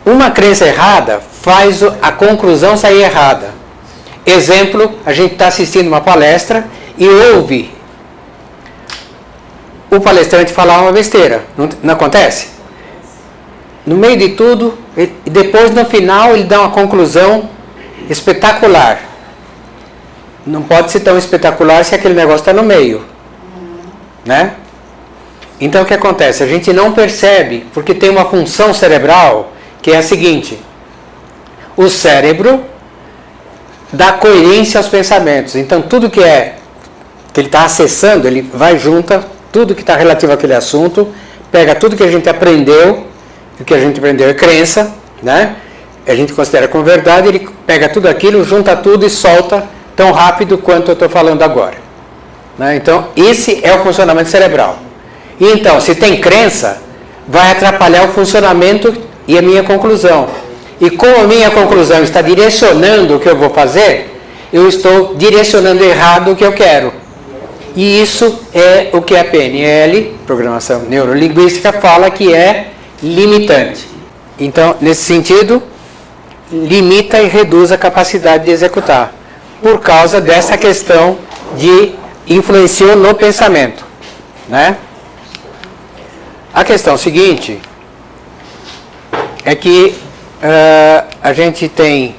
Uma crença errada faz a conclusão sair errada. Exemplo, a gente está assistindo uma palestra e ouve o palestrante falar uma besteira. Não acontece? No meio de tudo, e depois no final ele dá uma conclusão espetacular. Não pode ser tão espetacular se aquele negócio está no meio, né? Então o que acontece? A gente não percebe, porque tem uma função cerebral que é a seguinte: o cérebro dá coerência aos pensamentos. Então tudo que ele está acessando, ele vai junto, tudo que está relativo àquele assunto, pega tudo que a gente aprendeu, o que a gente aprendeu é crença, né? A gente considera como verdade, ele pega tudo aquilo, junta tudo e solta tão rápido quanto eu estou falando agora, né? Então esse é o funcionamento cerebral. E então, se tem crença, vai atrapalhar o funcionamento e a minha conclusão. E como a minha conclusão está direcionando o que eu vou fazer, eu estou direcionando errado o que eu quero. E isso é o que a PNL, Programação Neurolinguística, fala que é limitante. Então, nesse sentido, limita e reduz a capacidade de executar, por causa dessa questão de influenciou no pensamento, né? A questão seguinte é que a gente tem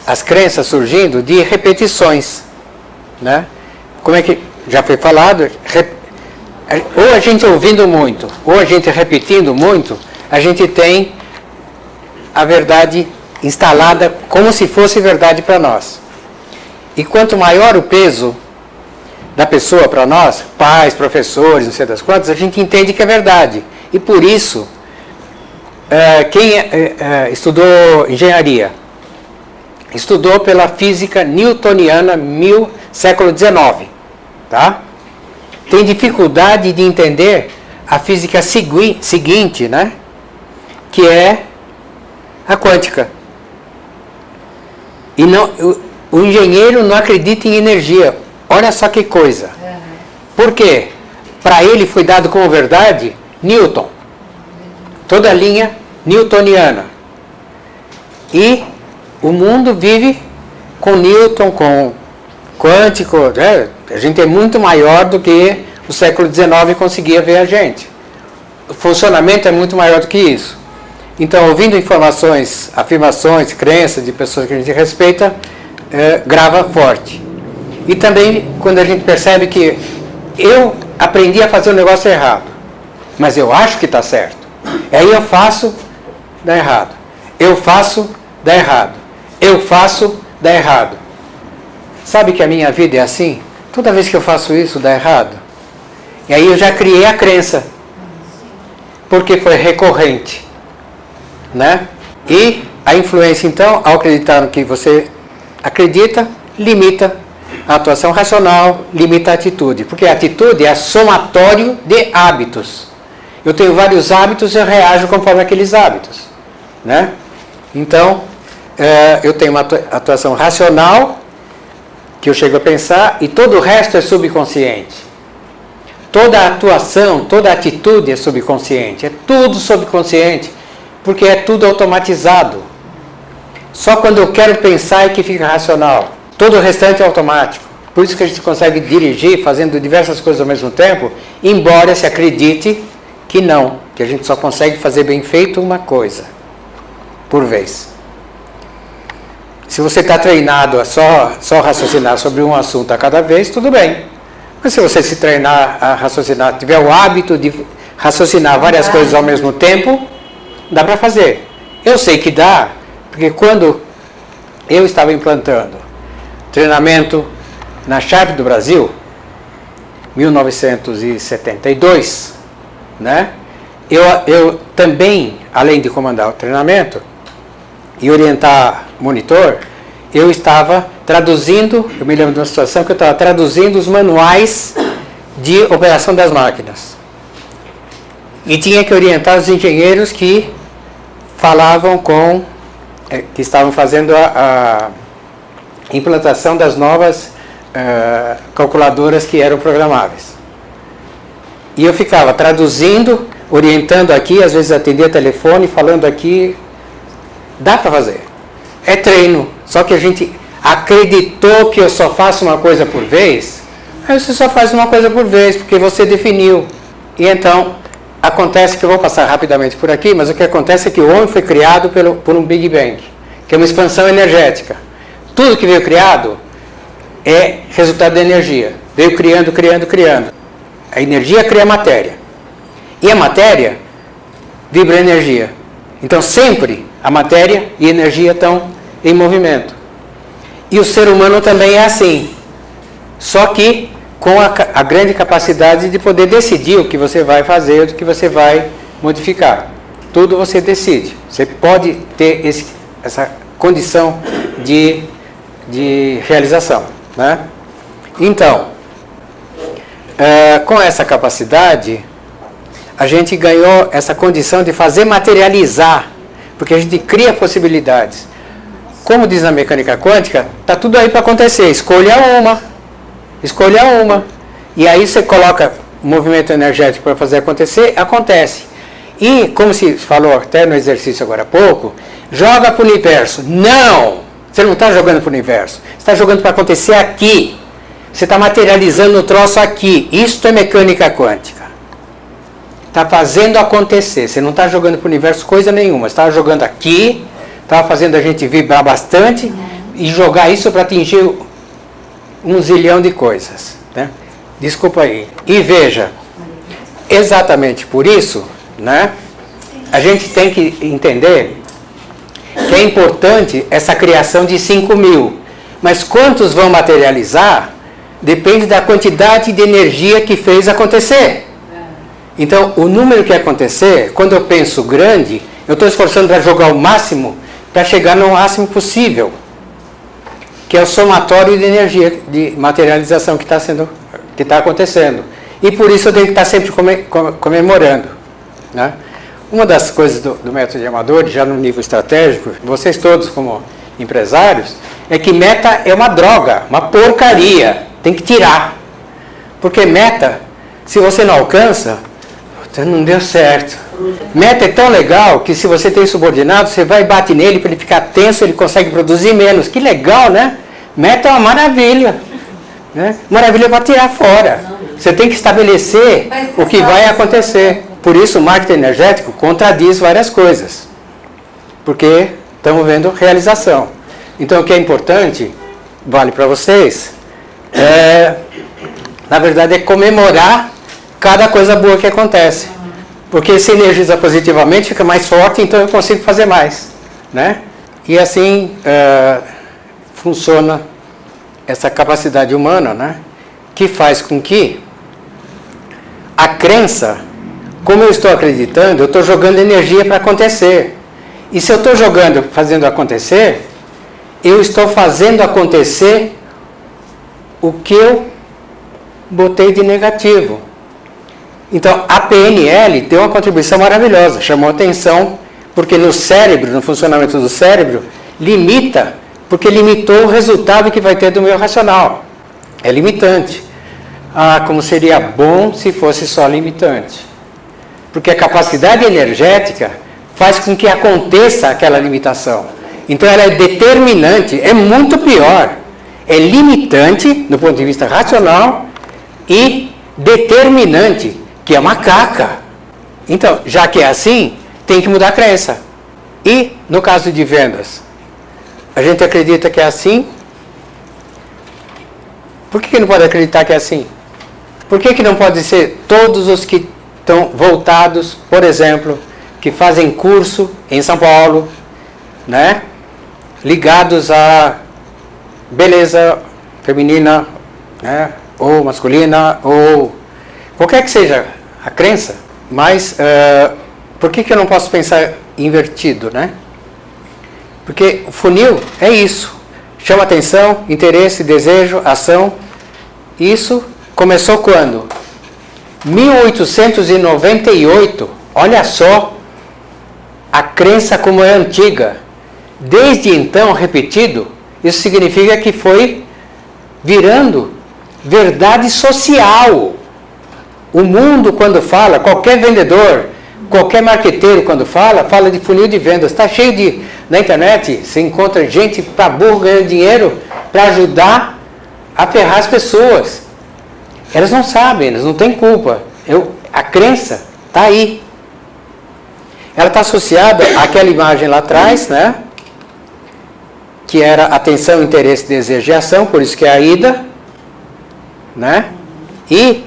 as crenças surgindo de repetições, né? Como é que já foi falado, ou a gente ouvindo muito, ou a gente repetindo muito, a gente tem a verdade instalada como se fosse verdade para nós. E quanto maior o peso da pessoa para nós, pais, professores, não sei das quantas, a gente entende que é verdade. E por isso, quem estudou engenharia, estudou pela física newtoniana século XIX, tá? Tem dificuldade de entender a física seguinte, né? Que é a quântica. E não, o engenheiro não acredita em energia. Olha só que coisa. Por quê? Para ele foi dado como verdade Newton. Toda a linha newtoniana. E o mundo vive com Newton, com quântico. Né? A gente é muito maior do que o século XIX conseguia ver a gente. O funcionamento é muito maior do que isso. Então, ouvindo informações, afirmações, crenças de pessoas que a gente respeita, grava forte. E também quando a gente percebe que eu aprendi a fazer o negócio errado, mas eu acho que está certo. E aí eu faço, dá errado. Eu faço, dá errado. Eu faço, dá errado. Sabe que a minha vida é assim? Toda vez que eu faço isso, dá errado. E aí eu já criei a crença. Porque foi recorrente, né? E a influência, então, ao acreditar no que você acredita, limita a atuação racional, limita a atitude. Porque a atitude é somatório de hábitos. Eu tenho vários hábitos e eu reajo conforme aqueles hábitos, né? Então, eu tenho uma atuação racional, que eu chego a pensar, e todo o resto é subconsciente. Toda a atuação, toda a atitude é subconsciente. É tudo subconsciente, porque é tudo automatizado. Só quando eu quero pensar é que fica racional. Todo o restante é automático. Por isso que a gente consegue dirigir fazendo diversas coisas ao mesmo tempo, embora se acredite que não, que a gente só consegue fazer bem feito uma coisa por vez. Se você está treinado a só raciocinar sobre um assunto a cada vez, tudo bem. Mas se você se treinar a raciocinar, tiver o hábito de raciocinar várias coisas ao mesmo tempo, dá para fazer. Eu sei que dá, porque quando eu estava implantando treinamento na Sharp do Brasil, 1972, né? Eu também, além de comandar o treinamento e orientar monitor, eu estava traduzindo, eu me lembro de uma situação que eu estava traduzindo os manuais de operação das máquinas. E tinha que orientar os engenheiros que falavam que estavam fazendo a implantação das novas calculadoras que eram programáveis. E eu ficava traduzindo, orientando aqui, às vezes atendia telefone, falando aqui, Dá para fazer. É treino. Só que a gente acreditou que eu só faço uma coisa por vez. Aí você só faz uma coisa por vez, porque você definiu. E então, acontece que eu vou passar rapidamente por aqui, mas o que acontece é que o homem foi criado por um Big Bang, que é uma expansão energética. Tudo que veio criado é resultado da energia. Veio criando, criando, criando. A energia cria a matéria. E a matéria vibra a energia. Então sempre a matéria e a energia estão em movimento. E o ser humano também é assim. Só que com a grande capacidade de poder decidir o que você vai fazer, o que você vai modificar. Tudo você decide. Você pode ter essa condição de realização, né? Então, com essa capacidade, a gente ganhou essa condição de fazer materializar, porque a gente cria possibilidades. Como diz na mecânica quântica, está tudo aí para acontecer, escolha uma. E aí você coloca o movimento energético para fazer acontecer, acontece. E, como se falou até no exercício agora há pouco, joga para o universo. Não! Você não está jogando para o universo, você está jogando para acontecer aqui. Você está materializando o troço aqui. Isto é mecânica quântica. Está fazendo acontecer. Você não está jogando para o universo coisa nenhuma. Você está jogando aqui, está fazendo a gente vibrar bastante e jogar isso para atingir 1 zilhão de coisas, né? Desculpa aí. E veja, exatamente por isso, né, a gente tem que entender que é importante essa criação de 5.000. Mas quantos vão materializar depende da quantidade de energia que fez acontecer. Então, o número que acontecer, quando eu penso grande, eu estou esforçando para jogar o máximo para chegar no máximo possível, que é o somatório de energia, de materialização que está acontecendo. E por isso eu tenho que estar sempre comemorando, né? Uma das coisas do método de Amadori, já no nível estratégico, vocês todos como empresários, é que meta é uma droga, uma porcaria, tem que tirar. Porque meta, se você não alcança, não deu certo. Meta é tão legal que se você tem subordinado, você vai e bate nele para ele ficar tenso, ele consegue produzir menos. Que legal, né? Meta é uma maravilha, né? Maravilha para tirar fora. Você tem que estabelecer o que vai acontecer. Por isso o marketing energético contradiz várias coisas. Porque estamos vendo realização. Então o que é importante, vale para vocês, na verdade é comemorar cada coisa boa que acontece. Porque se energiza positivamente, fica mais forte, então eu consigo fazer mais, né? E assim funciona essa capacidade humana, né? Que faz com que a crença, como eu estou acreditando, eu estou jogando energia para acontecer. E se eu estou fazendo acontecer, eu estou fazendo acontecer o que eu botei de negativo. Então, a PNL deu uma contribuição maravilhosa, chamou atenção, porque no cérebro, no funcionamento do cérebro, limita, porque limitou o resultado que vai ter do meu racional. É limitante. Ah, como seria bom se fosse só limitante. Porque a capacidade energética faz com que aconteça aquela limitação. Então ela é determinante, é muito pior. É limitante, do ponto de vista racional, e determinante, que é uma caca. Então, já que é assim, tem que mudar a crença. E, no caso de vendas, a gente acredita que é assim. Por que não pode acreditar que é assim? Por que não pode ser todos os que estão voltados, por exemplo, que fazem curso em São Paulo, né, ligados a beleza feminina, né, ou masculina, ou qualquer que seja a crença, mas por que eu não posso pensar invertido, né? Porque o funil é isso, chama atenção, interesse, desejo, ação. Isso começou quando? 1898, olha só a crença como é antiga. Desde então, repetido, isso significa que foi virando verdade social. O mundo, quando fala, qualquer vendedor Qualquer marqueteiro, quando fala de funil de vendas. Está cheio de... Na internet, você encontra gente para burro ganhando dinheiro para ajudar a ferrar as pessoas. Elas não sabem, elas não têm culpa. A crença está aí. Ela está associada àquela imagem lá atrás, né? Que era atenção, interesse, desejo e ação, por isso que é a ida, né? E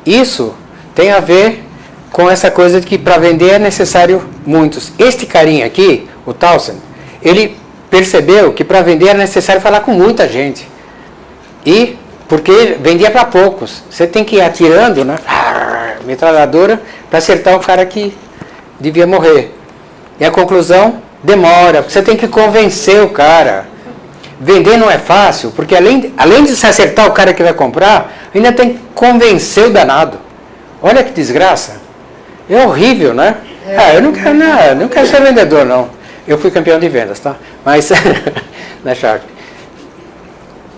isso tem a ver com essa coisa de que para vender é necessário muitos. Este carinha aqui, o Townsend, ele percebeu que para vender é necessário falar com muita gente. E porque vendia para poucos. Você tem que ir atirando, né? Metralhadora, para acertar o cara que devia morrer. E a conclusão, demora. Você tem que convencer o cara. Vender não é fácil, porque além de se acertar o cara que vai comprar, ainda tem que convencer o danado. Olha que desgraça. É horrível, né? Eu não quero ser vendedor, não. Eu fui campeão de vendas, tá? Mas, na Sharp.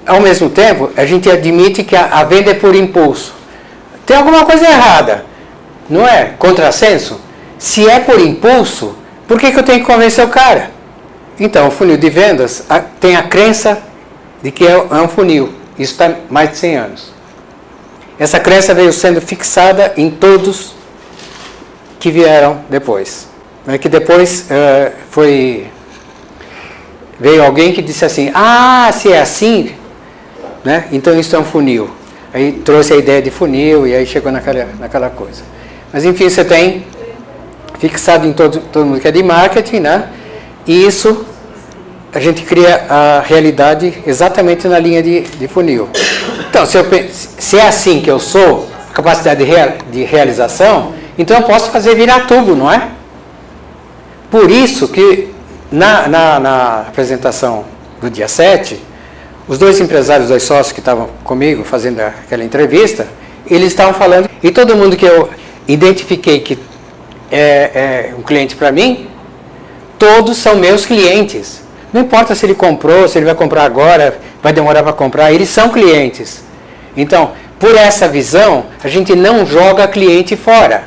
Ao mesmo tempo, a gente admite que a venda é por impulso. Tem alguma coisa errada, não é? Contrassenso? Se é por impulso, por que eu tenho que convencer o cara? Então, o funil de vendas tem a crença de que é um funil. Isso está mais de 100 anos. Essa crença veio sendo fixada em todos que vieram depois. Que depois veio alguém que disse assim, se é assim, né? Então isso é um funil. Aí trouxe a ideia de funil e aí chegou naquela coisa. Mas enfim, você tem fixado em todo mundo que é de marketing, né? E isso, a gente cria a realidade exatamente na linha de funil. Então, se é assim que eu sou, capacidade de realização, então eu posso fazer virar tubo, não é? Por isso que na apresentação do dia 7, os dois empresários, os dois sócios que estavam comigo fazendo aquela entrevista, eles estavam falando, e todo mundo que eu identifiquei que é um cliente para mim, todos são meus clientes. Não importa se ele comprou, se ele vai comprar agora, vai demorar para comprar, eles são clientes. Então, por essa visão, a gente não joga cliente fora.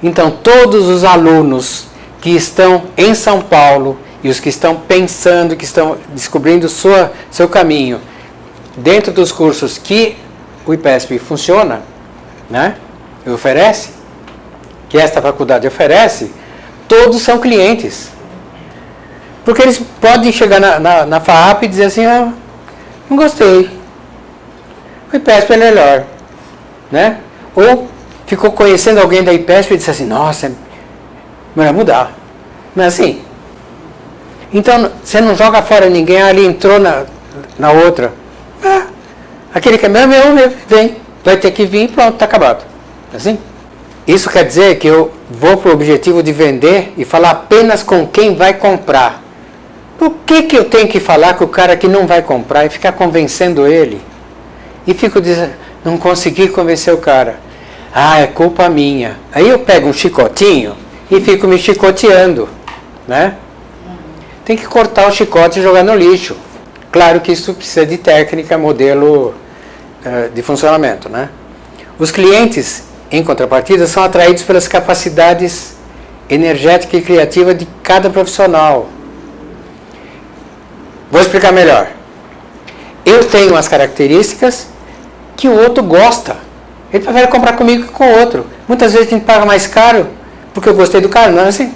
Então, todos os alunos que estão em São Paulo e os que estão pensando, que estão descobrindo seu caminho dentro dos cursos que o IPESP funciona, né, e oferece, que esta faculdade oferece, todos são clientes. Porque eles podem chegar na FAAP e dizer assim, não gostei, o IPESP é melhor, né? Ou ficou conhecendo alguém da IPESP e disse assim, nossa, melhor mudar. Não é assim? Então, você não joga fora ninguém, ali entrou na outra. Aquele que é meu, vem, vai ter que vir, pronto, está acabado. É assim? Isso quer dizer que eu vou para o objetivo de vender e falar apenas com quem vai comprar. Por que eu tenho que falar com o cara que não vai comprar e ficar convencendo ele? E fico dizendo, não consegui convencer o cara. É culpa minha. Aí eu pego um chicotinho e fico me chicoteando, né? Tem que cortar o chicote e jogar no lixo. Claro que isso precisa de técnica, modelo de funcionamento, né? Os clientes, em contrapartida, são atraídos pelas capacidades energéticas e criativas de cada profissional. Vou explicar melhor. Eu tenho umas características que o outro gosta. Ele prefere comprar comigo que com o outro. Muitas vezes a gente paga mais caro porque eu gostei do cara, não é assim?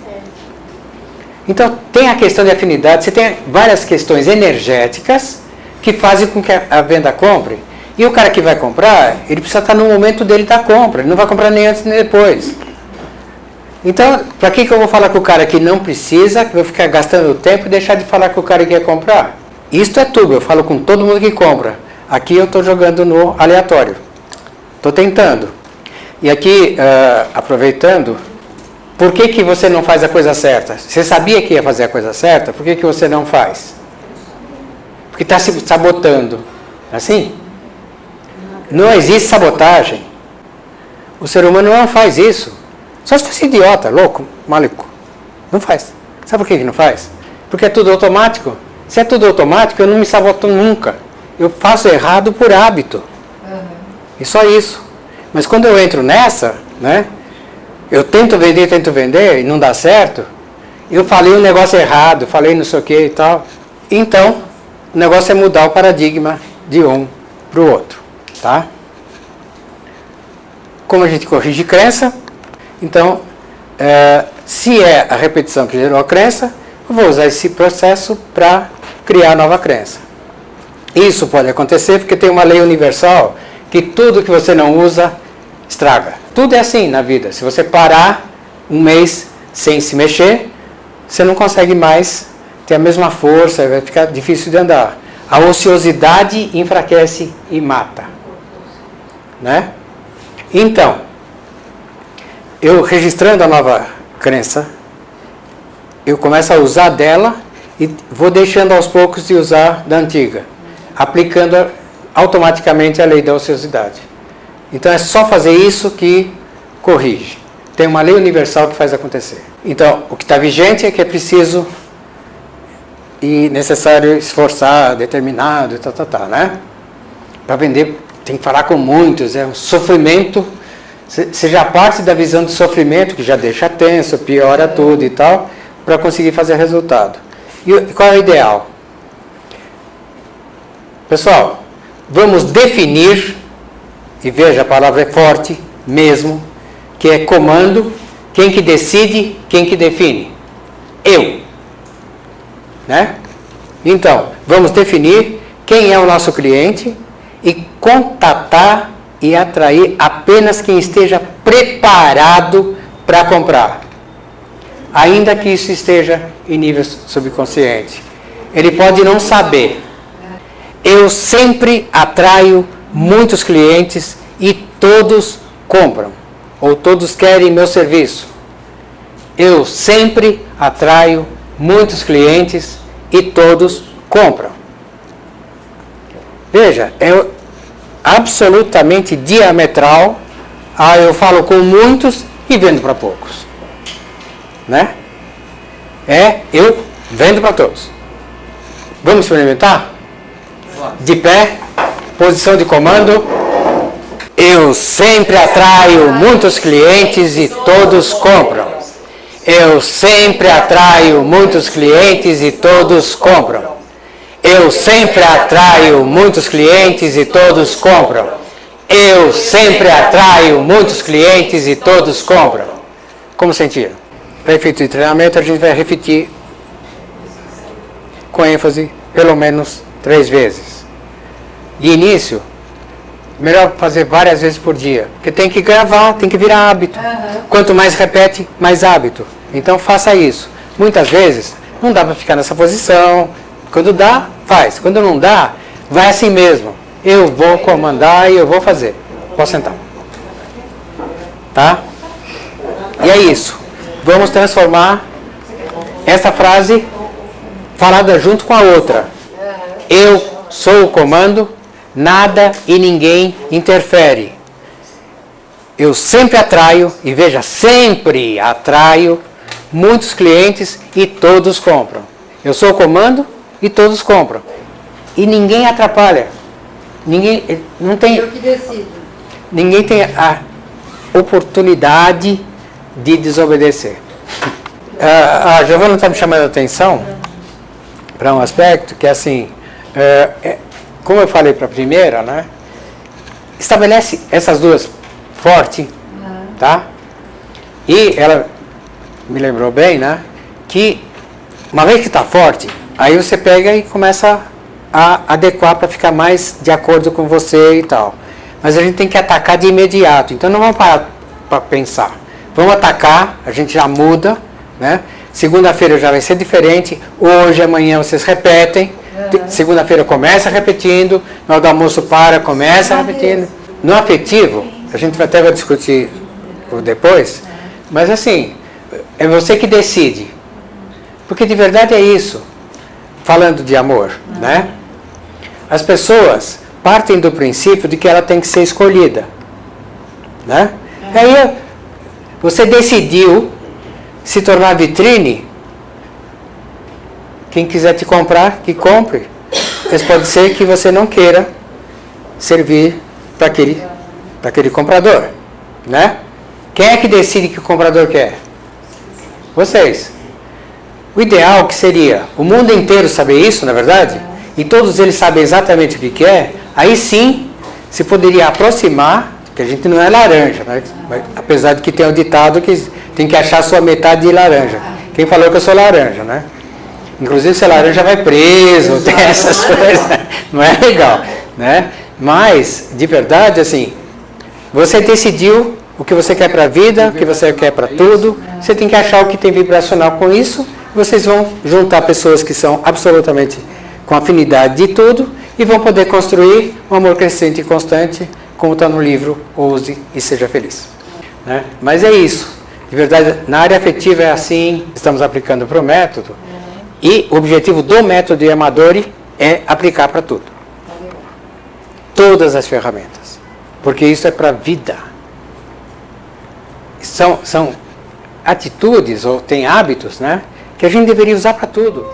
Então, tem a questão de afinidade, você tem várias questões energéticas que fazem com que a venda compre. E o cara que vai comprar, ele precisa estar no momento dele da compra, ele não vai comprar nem antes nem depois. Então, para que eu vou falar com o cara que não precisa, que eu vou ficar gastando tempo e deixar de falar com o cara que quer comprar? Isto é tudo, eu falo com todo mundo que compra. Aqui eu estou jogando no aleatório. Estou tentando. E aqui, aproveitando, por que você não faz a coisa certa? Você sabia que ia fazer a coisa certa, por que você não faz? Porque está se sabotando. Assim? Não existe sabotagem. O ser humano não faz isso. Só se fosse idiota, louco, maluco. Não faz. Sabe por que não faz? Porque é tudo automático. Se é tudo automático, eu não me saboto nunca. Eu faço errado por hábito. E só isso. Mas quando eu entro nessa, né, eu tento vender e não dá certo, eu falei um negócio errado, falei não sei o que e tal. Então, o negócio é mudar o paradigma de um para o outro, tá? Como a gente corrige crença, então, se é a repetição que gerou a crença, eu vou usar esse processo para criar nova crença. Isso pode acontecer porque tem uma lei universal que tudo que você não usa, estraga. Tudo é assim na vida. Se você parar um mês sem se mexer, você não consegue mais ter a mesma força, vai ficar difícil de andar. A ociosidade enfraquece e mata. Né? Então, eu registrando a nova crença, eu começo a usar dela e vou deixando aos poucos de usar da antiga, aplicando automaticamente a lei da ociosidade. Então é só fazer isso que corrige. Tem uma lei universal que faz acontecer. Então, o que está vigente é que é preciso e necessário esforçar, determinado, né? Para vender, tem que falar com muitos, é um sofrimento. Você já parte da visão do sofrimento, que já deixa tenso, piora tudo e tal, para conseguir fazer resultado. E qual é o ideal? Pessoal, vamos definir, e veja, a palavra é forte mesmo, que é comando, quem que decide, quem que define? Eu. Né? Então, vamos definir quem é o nosso cliente e contatar e atrair apenas quem esteja preparado para comprar. Ainda que isso esteja em nível subconsciente. Ele pode não saber. Eu sempre atraio muitos clientes e todos compram. Ou todos querem meu serviço. Eu sempre atraio muitos clientes e todos compram. Veja, é absolutamente diametral. Eu falo com muitos e vendo para poucos. Né? Eu vendo para todos. Vamos experimentar? De pé, posição de comando. Eu sempre atraio muitos clientes e todos compram. Eu sempre atraio muitos clientes e todos compram. Eu sempre atraio muitos clientes e todos compram. Eu sempre atraio muitos clientes e todos compram. Como sentiram? Para efeito de treinamento, a gente vai repetir com ênfase pelo menos 3 vezes. De início, melhor fazer várias vezes por dia, porque tem que gravar, tem que virar hábito. Quanto mais repete, mais hábito. Então faça isso. Muitas vezes não dá para ficar nessa posição. Quando dá, faz. Quando não dá, vai assim mesmo. Eu vou comandar e eu vou fazer. Posso sentar. Tá? E é isso. Vamos transformar essa frase falada junto com a outra. Eu sou o comando, nada e ninguém interfere. Eu sempre atraio, e veja, sempre atraio muitos clientes e todos compram. Eu sou o comando e todos compram. E ninguém atrapalha. Ninguém não tem. Eu que decido. Ninguém tem a oportunidade de desobedecer. A Giovana está me chamando a atenção para um aspecto que é assim, como eu falei para a primeira, né? Estabelece essas duas forte, tá? E ela me lembrou bem, né? Que uma vez que está forte, aí você pega e começa a adequar para ficar mais de acordo com você e tal. Mas a gente tem que atacar de imediato. Então não vamos parar para pensar. Vamos atacar, a gente já muda, né? Segunda-feira já vai ser diferente. Hoje, amanhã vocês repetem. Segunda-feira começa repetindo. Na hora do almoço começa repetindo. No afetivo, a gente até vai discutir depois. Mas assim, é você que decide. Porque de verdade é isso. Falando de amor, né? As pessoas partem do princípio de que ela tem que ser escolhida, né? E aí você decidiu se tornar vitrine. Quem quiser te comprar, que compre. Mas pode ser que você não queira servir para aquele comprador, né? Quem é que decide que o comprador quer? Vocês. O ideal que seria o mundo inteiro saber isso, na verdade, e todos eles sabem exatamente o que quer, aí sim se poderia aproximar, porque a gente não é laranja, né? Apesar de que tem o ditado que tem que achar a sua metade de laranja. Quem falou que eu sou laranja, né? Inclusive, se é laranja vai preso, tem essas coisas, não é legal, né? Mas, de verdade, assim, você decidiu o que você quer para a vida, o que você quer para tudo, você tem que achar o que tem vibracional com isso, vocês vão juntar pessoas que são absolutamente com afinidade de tudo e vão poder construir um amor crescente e constante, como está no livro Ouse e Seja Feliz. Né? Mas é isso. De verdade, na área afetiva é assim, estamos aplicando para o método, e o objetivo do método Yamadori é aplicar para tudo. Todas as ferramentas. Porque isso é para a vida. São atitudes, ou tem hábitos, né, que a gente deveria usar para tudo.